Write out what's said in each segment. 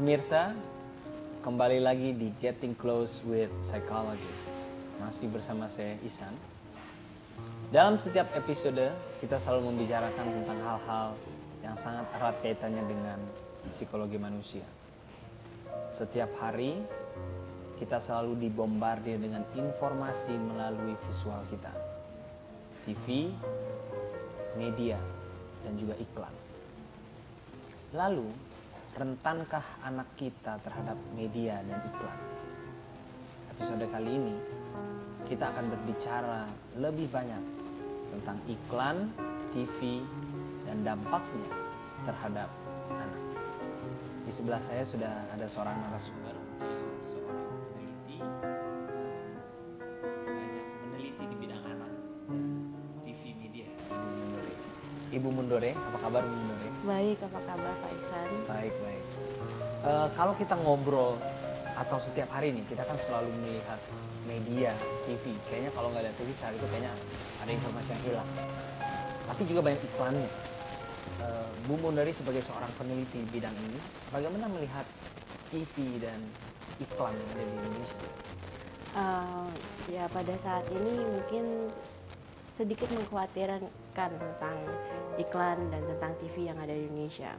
pemirsa, kembali lagi di Getting Close with Psychologist. Masih bersama saya Ihsan. Dalam setiap episode kita selalu membicarakan tentang hal-hal yang sangat erat kaitannya dengan psikologi manusia. Setiap hari kita selalu dibombardir dengan informasi melalui visual kita, TV, media, dan juga iklan. Lalu, rentankah anak kita terhadap media dan iklan? Episode kali ini, kita akan berbicara lebih banyak tentang iklan, TV, dan dampaknya terhadap anak. Di sebelah saya sudah ada seorang narasumber, seorang peneliti, banyak meneliti di bidang anak, TV, media. Ibu Mundore, apa kabar Bu Mundore? Baik, apa kabar Pak Ihsan? Baik. Kalau kita ngobrol atau setiap hari nih, kita kan selalu melihat media, TV. Kayaknya kalau nggak ada TV sehari itu kayaknya ada informasi yang hilang. Tapi juga banyak iklannya. Bu Mundari sebagai seorang peneliti di bidang ini, bagaimana melihat TV dan iklan yang ada di Indonesia? Ya pada saat ini mungkin sedikit mengkhawatirkan tentang iklan dan tentang TV yang ada di Indonesia.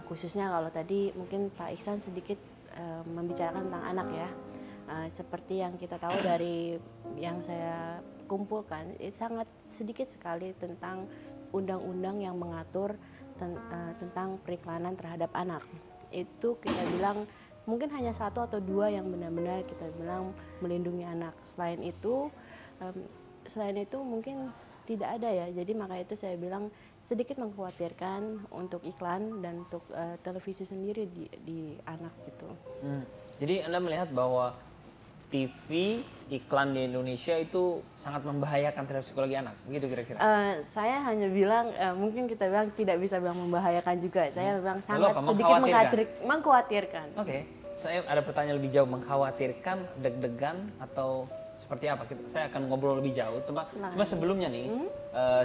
Khususnya kalau tadi mungkin Pak Ihsan sedikit membicarakan tentang anak ya. Seperti yang kita tahu dari yang saya kumpulkan, itu sangat sedikit sekali tentang undang-undang yang mengatur tentang periklanan terhadap anak. Itu kita bilang mungkin hanya 1 atau 2 yang benar-benar kita bilang melindungi anak. Selain itu mungkin tidak ada ya. Jadi makanya itu saya bilang sedikit mengkhawatirkan untuk iklan dan untuk televisi sendiri di anak gitu. Jadi Anda melihat bahwa TV iklan di Indonesia itu sangat membahayakan terhadap psikologi anak, begitu kira-kira? Saya hanya bilang mungkin kita bilang tidak bisa bilang membahayakan juga. Saya bilang sangat sedikit mengkhawatirkan. Oke, saya ada pertanyaan lebih jauh, mengkhawatirkan, deg-degan atau seperti apa? Saya akan ngobrol lebih jauh. Cuma sebelumnya nih,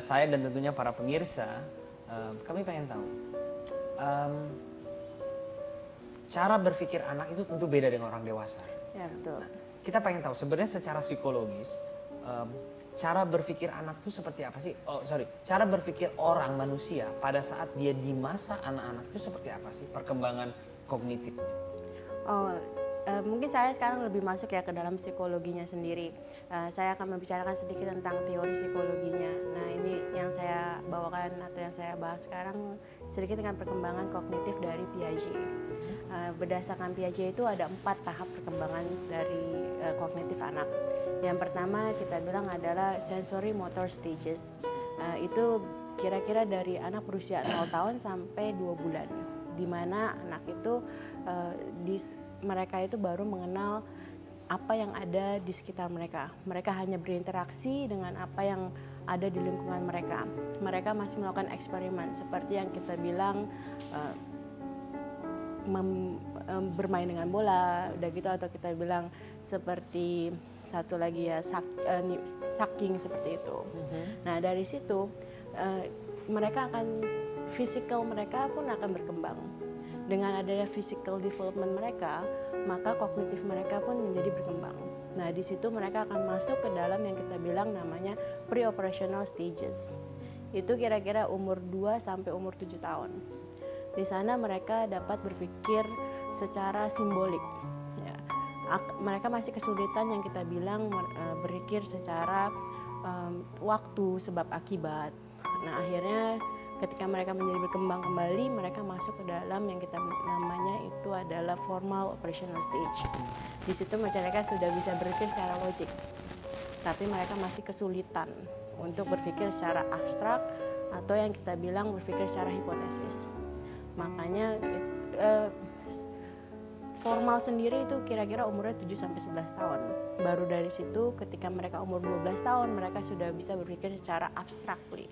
saya dan tentunya para pemirsa, kami pengen tahu cara berpikir anak itu tentu beda dengan orang dewasa. Ya betul. Nah, kita pengen tahu sebenarnya secara psikologis cara berpikir anak itu seperti apa sih? Cara berpikir orang manusia pada saat dia di masa anak-anak itu seperti apa sih perkembangan kognitifnya? Mungkin saya sekarang lebih masuk ya ke dalam psikologinya sendiri. Saya akan membicarakan sedikit tentang teori psikologinya. Nah ini yang saya bawakan atau yang saya bahas sekarang sedikit dengan perkembangan kognitif dari Piaget. Berdasarkan Piaget itu ada 4 tahap perkembangan dari kognitif anak. Yang pertama kita bilang adalah sensory motor stages. Itu kira-kira dari anak berusia 0 tahun sampai 2 bulan. Di mana anak itu mereka itu baru mengenal apa yang ada di sekitar mereka. Mereka hanya berinteraksi dengan apa yang ada di lingkungan mereka. Mereka masih melakukan eksperimen seperti yang kita bilang bermain dengan bola, udah gitu, atau kita bilang seperti satu lagi ya sucking seperti itu. Nah dari situ physical mereka pun akan berkembang. Dengan adanya physical development mereka, maka kognitif mereka pun menjadi berkembang. Nah, di situ mereka akan masuk ke dalam yang kita bilang namanya pre-operational stages. Itu kira-kira umur 2 sampai umur 7 tahun. Di sana mereka dapat berpikir secara simbolik. Ya. Mereka masih kesulitan yang kita bilang berpikir secara waktu sebab akibat. Nah, akhirnya ketika mereka menjadi berkembang kembali, mereka masuk ke dalam yang kita namanya itu adalah formal operational stage. Di situ mereka sudah bisa berpikir secara logik, tapi mereka masih kesulitan untuk berpikir secara abstrak atau yang kita bilang berpikir secara hipotesis. Makanya formal sendiri itu kira-kira umurnya 7-11 tahun. Baru dari situ ketika mereka umur 12 tahun, mereka sudah bisa berpikir secara abstrakly.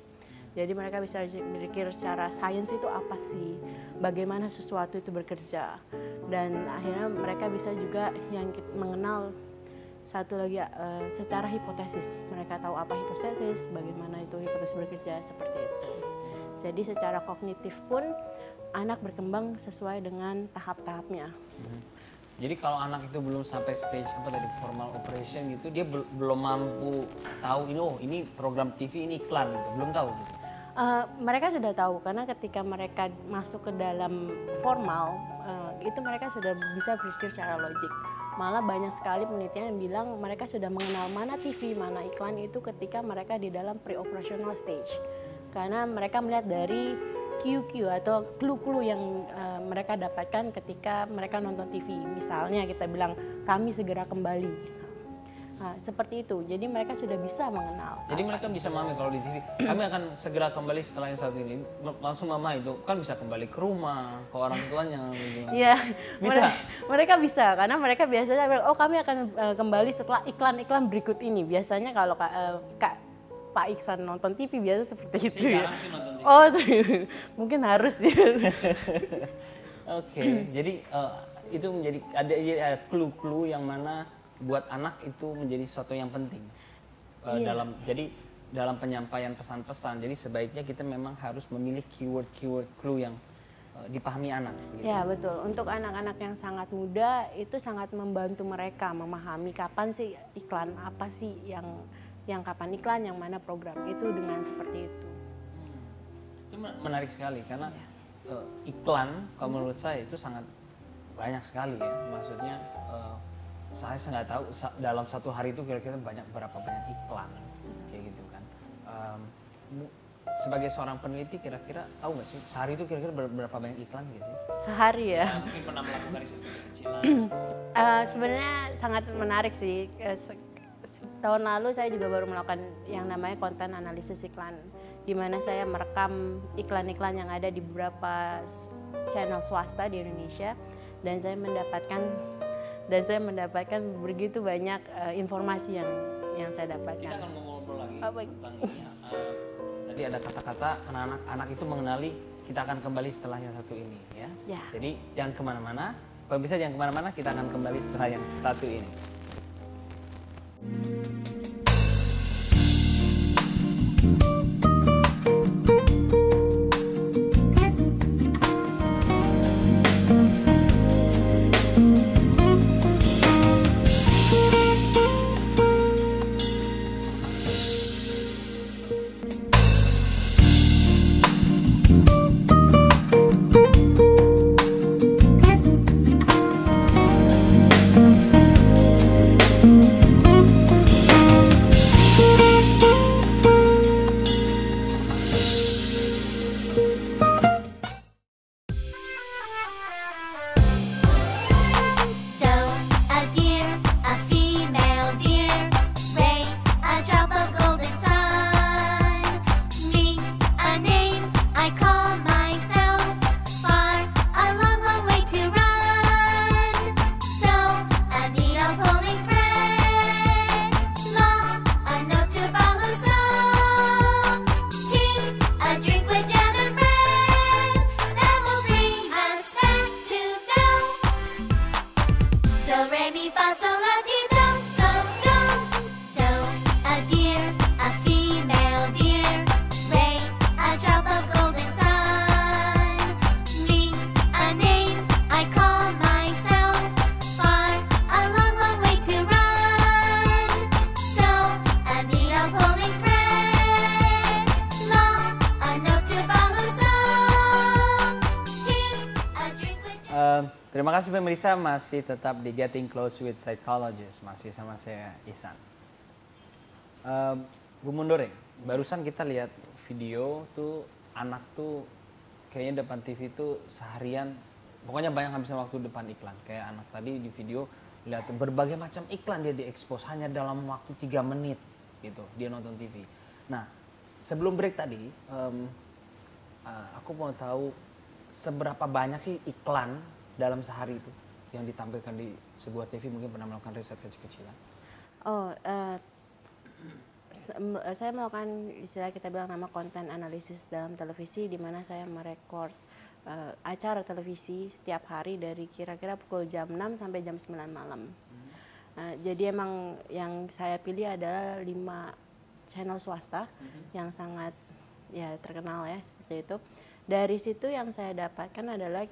Jadi mereka bisa berpikir secara sains itu apa sih, bagaimana sesuatu itu bekerja. Dan akhirnya mereka bisa juga yang mengenal satu lagi secara hipotesis. Mereka tahu apa hipotesis, bagaimana itu hipotesis bekerja, seperti itu. Jadi secara kognitif pun anak berkembang sesuai dengan tahap-tahapnya. Jadi kalau anak itu belum sampai stage apa tadi formal operation gitu, dia belum mampu tahu ini ini program TV, ini iklan gitu. Belum tahu gitu. Mereka sudah tahu karena ketika mereka masuk ke dalam formal itu mereka sudah bisa berpikir secara logik. Malah banyak sekali penelitian yang bilang mereka sudah mengenal mana TV, mana iklan itu ketika mereka di dalam pre-operational stage. Karena mereka melihat dari cue-cue atau clue-clue yang mereka dapatkan ketika mereka nonton TV. Misalnya kita bilang kami segera kembali. Nah, seperti itu. Jadi mereka sudah bisa mengenal. Jadi mereka bisa memahami kalau di TV kami akan segera kembali setelah yang satu ini. Langsung mama itu kan bisa kembali ke rumah, ke orang tuanya gitu. Iya. Bisa. Mereka bisa karena mereka biasanya bilang, oh kami akan kembali setelah iklan-iklan berikut ini. Biasanya kalau Pak Iksan nonton TV biasa seperti itu. Saya jarang sih nonton TV. Oh, mungkin harus ya. Oke, jadi itu menjadi ada clue-clue yang mana buat anak itu menjadi sesuatu yang penting dalam penyampaian pesan-pesan. Jadi sebaiknya kita memang harus memilih keyword clue yang dipahami anak. Gitu. Ya betul. Untuk anak-anak yang sangat muda itu sangat membantu mereka memahami kapan sih iklan, apa sih yang kapan iklan, yang mana program itu dengan seperti itu. Itu menarik sekali karena iklan kalau menurut saya itu sangat banyak sekali ya. Maksudnya saya nggak tahu dalam satu hari itu kira-kira berapa banyak iklan kayak gitu kan. Sebagai seorang peneliti kira-kira tahu nggak sih sehari itu kira-kira berapa banyak iklan gitu sih? Sehari ya? Mungkin pernah melakukan riset kecil-kecilan. Sebenarnya sangat menarik sih. Tahun lalu saya juga baru melakukan yang namanya konten analisis iklan, di mana saya merekam iklan-iklan yang ada di beberapa channel swasta di Indonesia, dan saya mendapatkan begitu banyak informasi yang saya dapatkan. Kita akan ngobrol lagi tentang ini. Tadi ada kata-kata anak itu mengenali, kita akan kembali setelah yang satu ini ya. Jadi jangan kemana-mana, pemirsa jangan kemana-mana, kita akan kembali setelah yang satu ini. Terima kasih pemirsa, masih tetap di Getting Close with Psychologist, masih sama saya Ihsan. Bu Mundore, barusan kita lihat video tuh anak tuh kayaknya depan TV tuh seharian, pokoknya banyak habisin waktu depan iklan. Kayak anak tadi di video lihat berbagai macam iklan dia diekspos hanya dalam waktu 3 menit gitu, dia nonton TV. Nah, sebelum break tadi, aku mau tahu seberapa banyak sih iklan dalam sehari itu yang ditampilkan di sebuah TV, mungkin pernah melakukan riset kecil-kecilan? Saya melakukan istilah kita bilang nama konten analisis dalam televisi, di mana saya merekord acara televisi setiap hari dari kira-kira pukul jam 6 sampai jam 9 malam. Jadi emang yang saya pilih adalah 5 channel swasta yang sangat ya terkenal ya seperti itu. Dari situ yang saya dapatkan adalah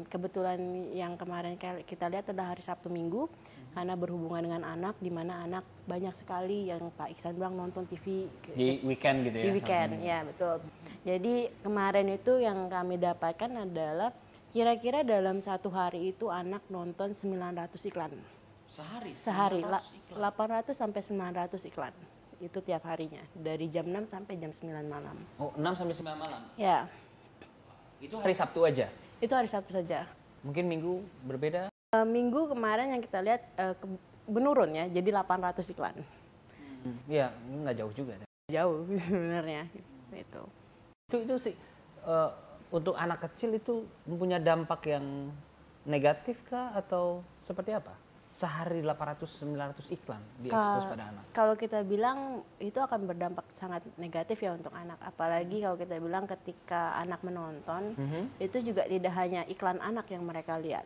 kebetulan yang kemarin kita lihat adalah hari Sabtu Minggu, karena berhubungan dengan anak, di mana anak banyak sekali yang Pak Iksan bilang nonton TV Di weekend gitu ya? di weekend, ya betul. Jadi kemarin itu yang kami dapatkan adalah kira-kira dalam satu hari itu anak nonton 900 iklan. Sehari, 800 sampai 900 iklan. Itu tiap harinya, dari jam 6 sampai jam 9 malam. Oh, 6 sampai 9 malam? Ya. Itu hari Sabtu aja? Itu hari Sabtu saja. Mungkin Minggu berbeda? Minggu kemarin yang kita lihat menurun ya, jadi 800 iklan. Iya, nggak jauh juga. Jauh sebenarnya itu. Itu sih untuk anak kecil itu mempunyai dampak yang negatif kah atau seperti apa? Sehari 800-900 iklan diekspos pada anak. Kalau kita bilang itu akan berdampak sangat negatif ya untuk anak. Apalagi kalau kita bilang ketika anak menonton, itu juga tidak hanya iklan anak yang mereka lihat.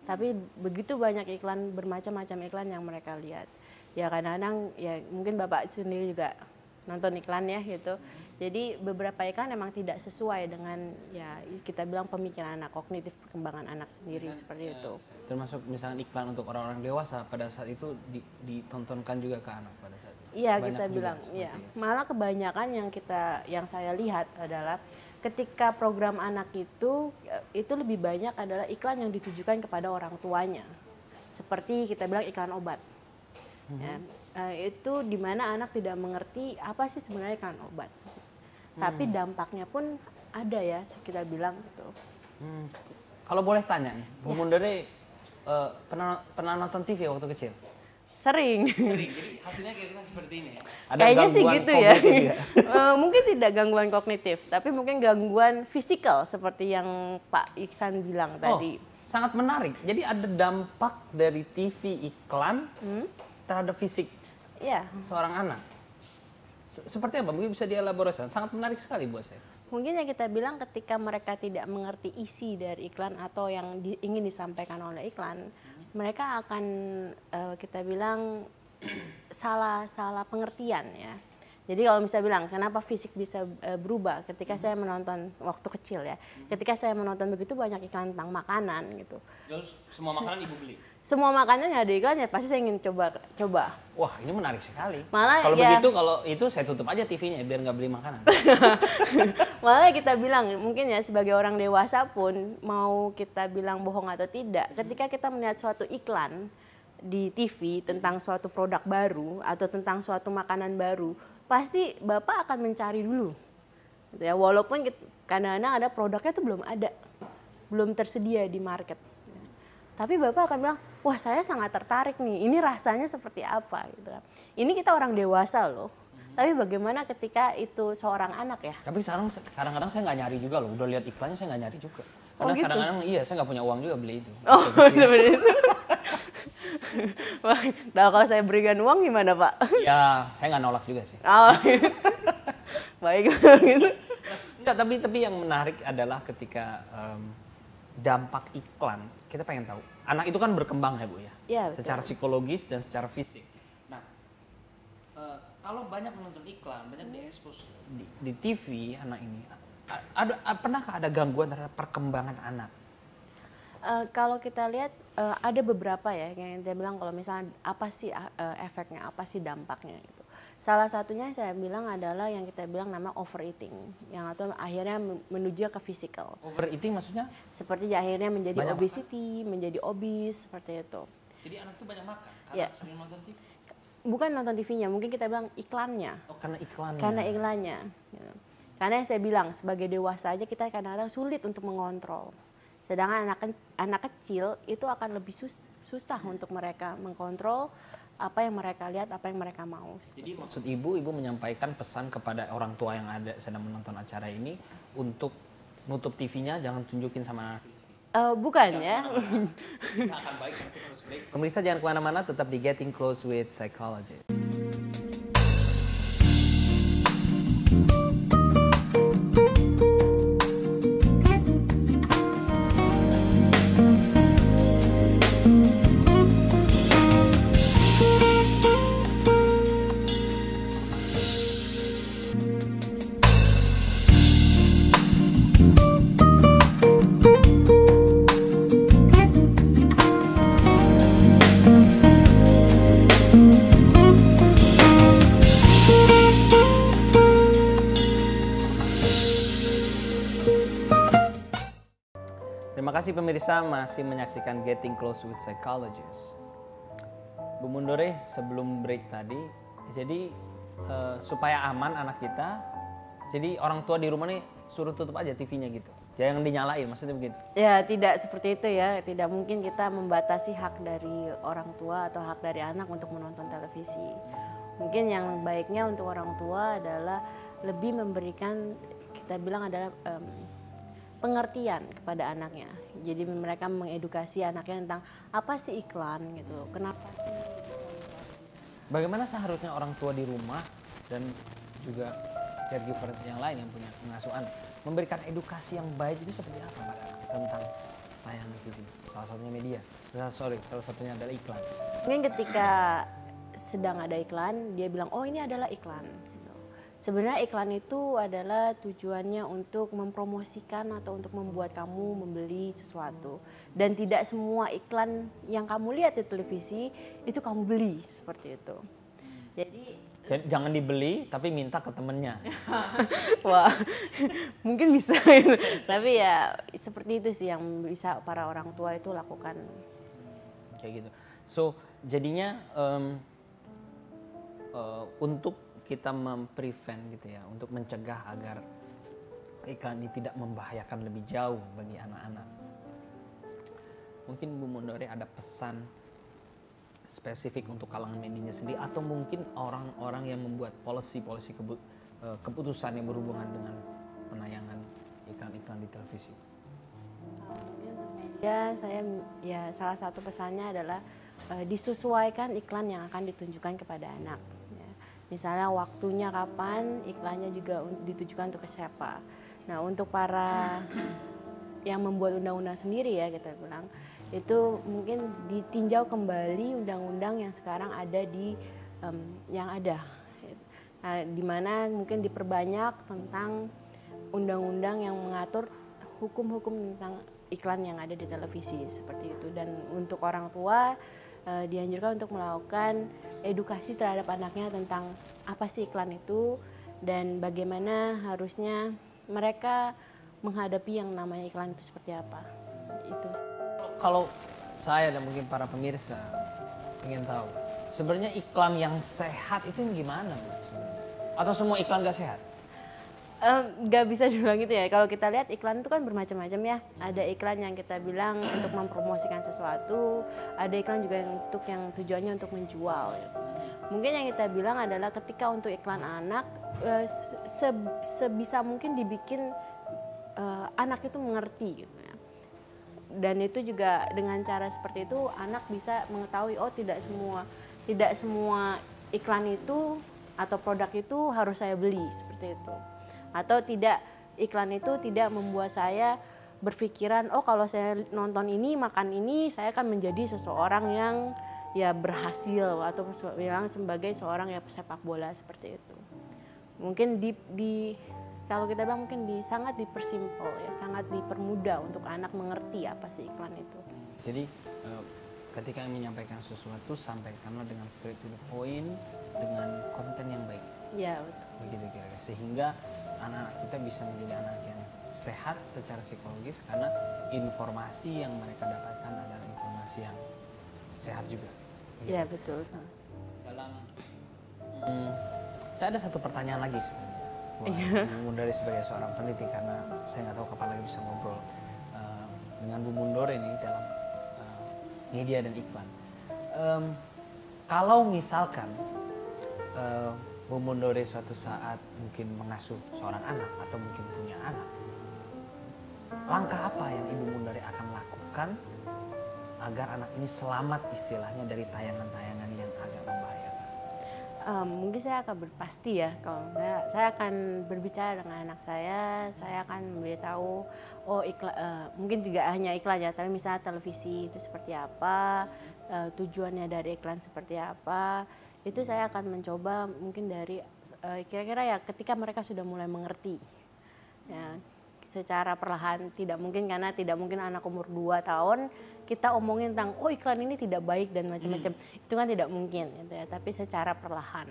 Tapi begitu banyak iklan, bermacam-macam iklan yang mereka lihat. Ya kadang-kadang ya mungkin Bapak sendiri juga nonton iklan ya gitu. Jadi beberapa iklan memang tidak sesuai dengan ya kita bilang pemikiran anak, kognitif perkembangan anak sendiri seperti itu. Termasuk misalnya iklan untuk orang-orang dewasa pada saat itu ditontonkan juga ke anak pada saat itu. Iya, kita bilang iya. Malah kebanyakan yang saya lihat adalah ketika program anak itu lebih banyak adalah iklan yang ditujukan kepada orang tuanya. Seperti kita bilang iklan obat. Ya, itu di mana anak tidak mengerti apa sih sebenarnya iklan obat. Tapi dampaknya pun ada ya, kita bilang gitu. Kalau boleh tanya nih, Bu Mundere pernah nonton TV waktu kecil? Sering. Jadi hasilnya kira-kira seperti ini ya? Ada Kayaknya sih gitu ya. ya? Mungkin tidak gangguan kognitif, tapi mungkin gangguan fisikal seperti yang Pak Iksan bilang tadi. Sangat menarik. Jadi ada dampak dari TV iklan terhadap fisik seorang anak. Seperti apa? Mungkin bisa dielaborasikan. Sangat menarik sekali buat saya. Mungkin yang kita bilang ketika mereka tidak mengerti isi dari iklan atau yang ingin disampaikan oleh iklan, mereka akan kita bilang salah pengertian ya. Jadi kalau misalnya bilang kenapa fisik bisa berubah ketika saya menonton waktu kecil ya. Ketika saya menonton begitu banyak iklan tentang makanan gitu. Terus semua makanan Ibu beli? Semua makanan yang ada iklannya pasti saya ingin coba. Wah, ini menarik sekali. Malah kalau ya, begitu, kalau itu saya tutup aja TV-nya biar nggak beli makanan. Malah kita bilang mungkin ya sebagai orang dewasa pun mau kita bilang bohong atau tidak, ketika kita melihat suatu iklan di TV tentang suatu produk baru atau tentang suatu makanan baru, pasti Bapak akan mencari dulu. Gitu ya, walaupun kadang-kadang ada produknya itu belum tersedia di market. Tapi Bapak akan bilang, wah saya sangat tertarik nih, ini rasanya seperti apa gitu. Ini kita orang dewasa loh, tapi bagaimana ketika itu seorang anak ya? Tapi sekarang kadang-kadang saya nggak nyari juga loh, udah lihat iklannya saya nggak nyari juga. Karena gitu? kadang-kadang iya saya nggak punya uang juga beli itu. Oh seperti itu. Wah, nah kalau saya berikan uang gimana Pak? Ya saya nggak nolak juga sih. Oh, baik gitu. Enggak, tapi yang menarik adalah ketika dampak iklan, kita pengen tahu. Anak itu kan berkembang ya Bu ya? Iya, secara psikologis dan secara fisik. Nah, kalau banyak menonton iklan, banyak diekspos di TV anak ini, pernahkah ada gangguan terhadap perkembangan anak? Kalau kita lihat ada beberapa ya yang saya bilang kalau misalnya apa sih efeknya, apa sih dampaknya gitu. Salah satunya saya bilang adalah yang kita bilang nama overeating, yang atau akhirnya menuju ke physical. Overeating maksudnya? Seperti akhirnya menjadi banyak obesity, menjadi obese seperti itu. Jadi anak tuh banyak makan karena sering nonton TV? Bukan nonton TV-nya, mungkin kita bilang iklannya. Oh, karena iklannya. Karena iklannya. Gitu. Karena yang saya bilang sebagai dewasa aja kita kadang-kadang sulit untuk mengontrol. Sedangkan anak kecil itu akan lebih susah untuk mereka mengkontrol apa yang mereka lihat, apa yang mereka mau. Jadi maksud ibu menyampaikan pesan kepada orang tua yang sedang menonton acara ini untuk nutup TV-nya, jangan tunjukin sama anak. Bukan ya. Kita akan baik, kita harus break. Pemirsa jangan kemana-mana, tetap di Getting Close with Psychologist. Terima kasih pemirsa masih menyaksikan Getting Close with Psychologist. Bu Mundore, sebelum break tadi, jadi supaya aman anak kita, jadi orang tua di rumah nih suruh tutup aja TV-nya gitu. Jangan dinyalain, maksudnya begitu. Ya tidak seperti itu ya, tidak mungkin kita membatasi hak dari orang tua atau hak dari anak untuk menonton televisi. Mungkin yang baiknya untuk orang tua adalah lebih memberikan, kita bilang adalah pengertian kepada anaknya. Jadi mereka mengedukasi anaknya tentang apa sih iklan gitu, kenapa sih. Bagaimana seharusnya orang tua di rumah dan juga caregivers yang lain yang punya pengasuh anak memberikan edukasi yang baik itu seperti apa pada anak tentang tayangan TV, salah satunya media, salah satunya adalah iklan. Mungkin ketika sedang ada iklan, dia bilang, oh ini adalah iklan. Sebenarnya iklan itu adalah tujuannya untuk mempromosikan atau untuk membuat kamu membeli sesuatu. Dan tidak semua iklan yang kamu lihat di televisi itu kamu beli, seperti itu. Jadi jangan dibeli tapi minta ke temennya. wah, mungkin bisa. Tapi ya seperti itu sih yang bisa para orang tua itu lakukan. Kayak gitu. So jadinya untuk kita memprevent gitu ya, untuk mencegah agar iklan ini tidak membahayakan lebih jauh bagi anak-anak. Mungkin Bu Mundore ada pesan spesifik untuk kalangan medianya sendiri, atau mungkin orang-orang yang membuat policy keputusan yang berhubungan dengan penayangan iklan-iklan di televisi. Ya, salah satu pesannya adalah disesuaikan iklan yang akan ditunjukkan kepada anak. Ya. Misalnya waktunya kapan, iklannya juga ditujukan untuk ke siapa. Nah, untuk para yang membuat undang-undang sendiri ya kita bilang, itu mungkin ditinjau kembali undang-undang yang sekarang ada yang ada. Nah, di mana mungkin diperbanyak tentang undang-undang yang mengatur hukum-hukum tentang iklan yang ada di televisi seperti itu. Dan untuk orang tua dianjurkan untuk melakukan edukasi terhadap anaknya tentang apa sih iklan itu dan bagaimana harusnya mereka menghadapi yang namanya iklan itu seperti apa. Itu. Kalau saya dan mungkin para pemirsa ingin tahu, sebenarnya iklan yang sehat itu gimana, Bu? Atau semua iklan gak sehat? Gak bisa dibilang gitu ya. Kalau kita lihat iklan itu kan bermacam-macam ya. Ada iklan yang kita bilang untuk mempromosikan sesuatu, ada iklan juga yang tujuannya untuk menjual. Ya. Mungkin yang kita bilang adalah ketika untuk iklan anak, sebisa mungkin dibikin anak itu mengerti gitu ya. Dan itu juga dengan cara seperti itu anak bisa mengetahui tidak semua iklan itu atau produk itu harus saya beli seperti itu. Atau tidak, iklan itu tidak membuat saya berpikiran kalau saya nonton ini, makan ini, saya akan menjadi seseorang yang ya berhasil atau bilang sebagai seorang yang pesepak bola seperti itu. Mungkin kalau kita bilang mungkin sangat dipersimpel ya, sangat dipermudah untuk anak mengerti apa sih iklan itu. Jadi ketika menyampaikan sesuatu, sampaikanlah dengan straight to the point, dengan konten yang baik. Ya betul. Begitu kira-kira, sehingga anak-anak kita bisa menjadi anak yang sehat secara psikologis karena informasi yang mereka dapatkan adalah informasi yang sehat juga. Begitu. Ya betul. Saya ada satu pertanyaan lagi sebenarnya. Bu Mundore sebagai seorang peneliti, karena saya nggak tahu kapan lagi bisa ngobrol dengan Bu Mundore ini dalam media dan iklan. Kalau misalkan Bu Mundore suatu saat mungkin mengasuh seorang anak atau mungkin punya anak, langkah apa yang Ibu Mundore akan lakukan agar anak ini selamat istilahnya dari tayangan-tayangan yang agak membahayakan? Mungkin saya akan berpasti ya, kalau saya akan berbicara dengan anak saya akan memberitahu mungkin tidak hanya iklan ya, tapi misalnya televisi itu seperti apa, tujuannya dari iklan seperti apa, itu saya akan mencoba mungkin dari kira-kira ya ketika mereka sudah mulai mengerti ya, secara perlahan. Tidak mungkin, karena tidak mungkin anak umur 2 tahun kita omongin tentang iklan ini tidak baik dan macam-macam. Itu kan tidak mungkin gitu ya, tapi secara perlahan.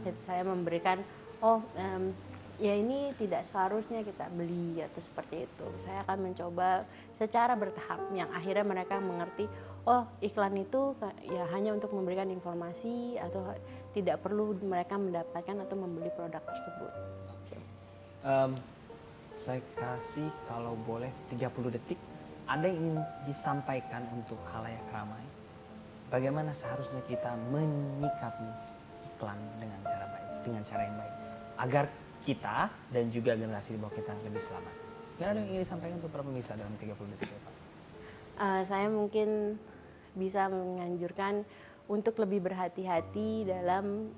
Jadi saya memberikan ya ini tidak seharusnya kita beli atau seperti itu. Saya akan mencoba secara bertahap yang akhirnya mereka mengerti, oh iklan itu ya hanya untuk memberikan informasi atau tidak perlu mereka mendapatkan atau membeli produk tersebut. Saya kasih kalau boleh 30 detik. Ada yang ingin disampaikan untuk khalayak ramai? Bagaimana seharusnya kita menyikapi iklan dengan cara baik, dengan cara yang baik, agar kita dan juga generasi di bawah kita lebih selamat. Mungkin ada yang ingin disampaikan untuk para pemirsa dalam 30 detik ya Pak? Saya mungkin bisa menganjurkan untuk lebih berhati-hati dalam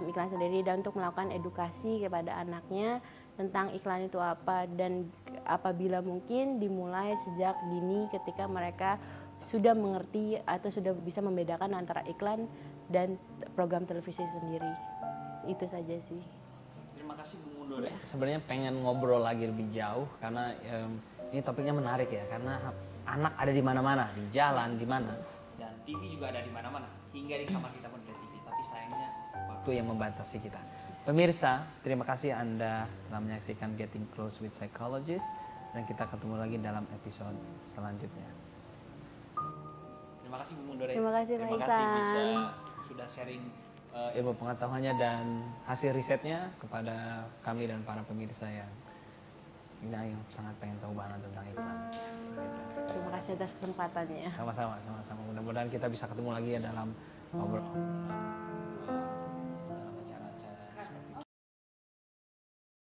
iklan sendiri dan untuk melakukan edukasi kepada anaknya tentang iklan itu apa, dan apabila mungkin dimulai sejak dini ketika mereka sudah mengerti atau sudah bisa membedakan antara iklan dan program televisi sendiri. Itu saja sih. Terima kasih Bu Mundore. Sebenarnya pengen ngobrol lagi lebih jauh karena ini topiknya menarik ya, karena anak ada di mana-mana, di jalan, di mana, dan TV juga ada di mana-mana, hingga di kamar kita pun ada TV. Tapi sayangnya waktu yang membatasi kita. Pemirsa, terima kasih Anda telah menyaksikan Getting Close with Psychologist, dan kita ketemu lagi dalam episode selanjutnya. Terima kasih Bu Mundore. Terima kasih Pak Terima kasih bisa Ihsan. sudah sharing ilmu pengetahuannya dan hasil risetnya kepada kami dan para pemirsa yang sangat pengen tahu banget tentang iklan. Terima kasih atas kesempatannya. Sama-sama. Mudah-mudahan kita bisa ketemu lagi ya dalam obrolan